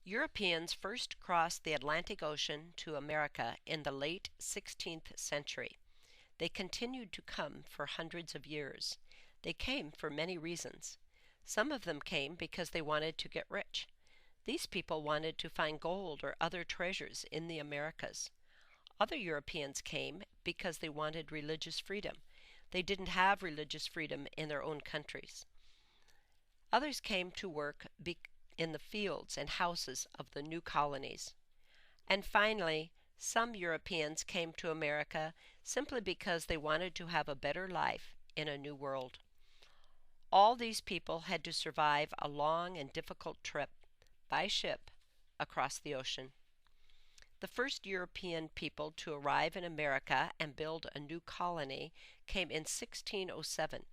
Europeans first crossed the Atlantic Ocean to America in the late 16th century. They continued to come for hundreds of years. They came for many reasons. Some of them came because they wanted to get rich. These people wanted to find gold or other treasures in the Americas. Other Europeans came because they wanted religious freedom. They didn't have religious freedom in their own countries. Others came to work in the fields and houses of the new colonies. And finally, some Europeans came to America simply because they wanted to have a better life in a new world. All these people had to survive a long and difficult trip by ship across the ocean. The first European people to arrive in America and build a new colony came in 1607.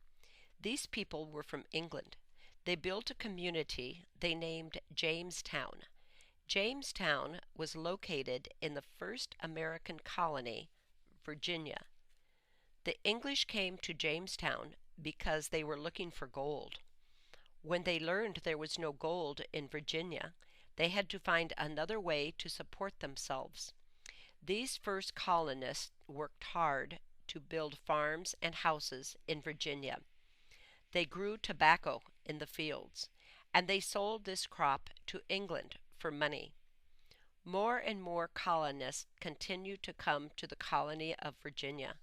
These people were from England. They built a community they named Jamestown. Jamestown was located in the first American colony, Virginia. The English came to Jamestown because they were looking for gold. When they learned there was no gold in Virginia, they had to find another way to support themselves. These first colonists worked hard to build farms and houses in Virginia. They grew tobacco in the fields, and they sold this crop to England for money. More and more colonists continued to come to the colony of Virginia.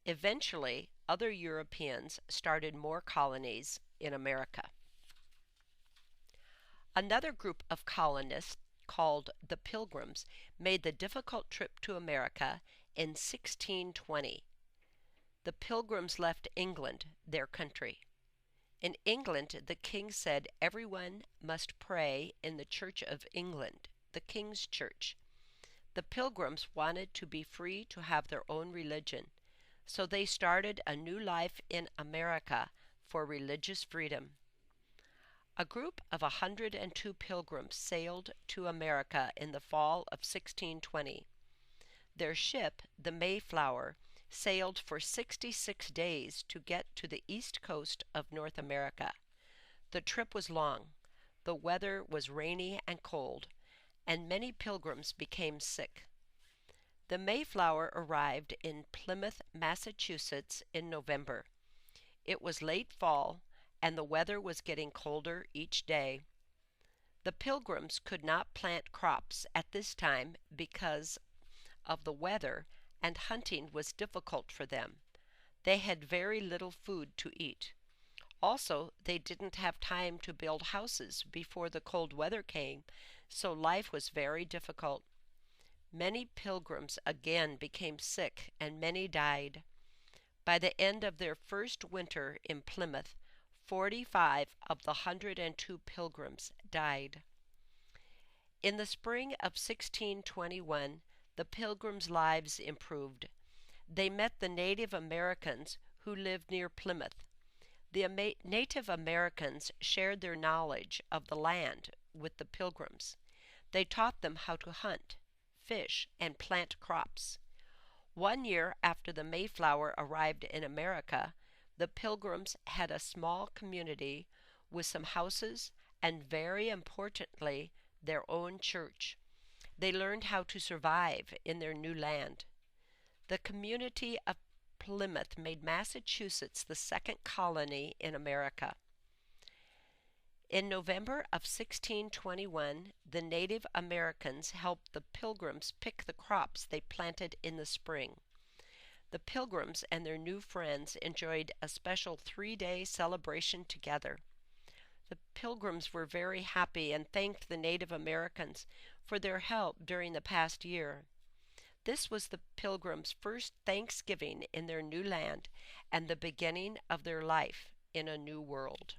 Eventually, other Europeans started more colonies in America. Another group of colonists, called the Pilgrims, made the difficult trip to America in 1620. The Pilgrims left England, their country. In England, the king said everyone must pray in the Church of England, the King's Church. The Pilgrims wanted to be free to have their own religion, so they started a new life in America for religious freedom. A group of 102 pilgrims sailed to America in the fall of 1620. Their ship, the Mayflower, sailed for 66 days to get to the east coast of North America. The trip was long, the weather was rainy and cold, and many pilgrims became sick. The Mayflower arrived in Plymouth, Massachusetts in November. It was late fall, and the weather was getting colder each day. The Pilgrims could not plant crops at this time because of the weather, and hunting was difficult for them. They had very little food to eat. Also, they didn't have time to build houses before the cold weather came, so life was very difficult. Many pilgrims again became sick, and many died. By the end of their first winter in Plymouth, 45 of the 102 pilgrims died. In the spring of 1621, the pilgrims' lives improved. They met the Native Americans who lived near Plymouth. The Native Americans shared their knowledge of the land with the pilgrims. They taught them how to hunt, fish, and plant crops. 1 year after the Mayflower arrived in America, the Pilgrims had a small community with some houses and, very importantly, their own church. They learned how to survive in their new land. The community of Plymouth made Massachusetts the second colony in America. In November of 1621, the Native Americans helped the Pilgrims pick the crops they planted in the spring. The Pilgrims and their new friends enjoyed a special 3-day celebration together. The Pilgrims were very happy and thanked the Native Americans for their help during the past year. This was the Pilgrims' first Thanksgiving in their new land and the beginning of their life in a new world.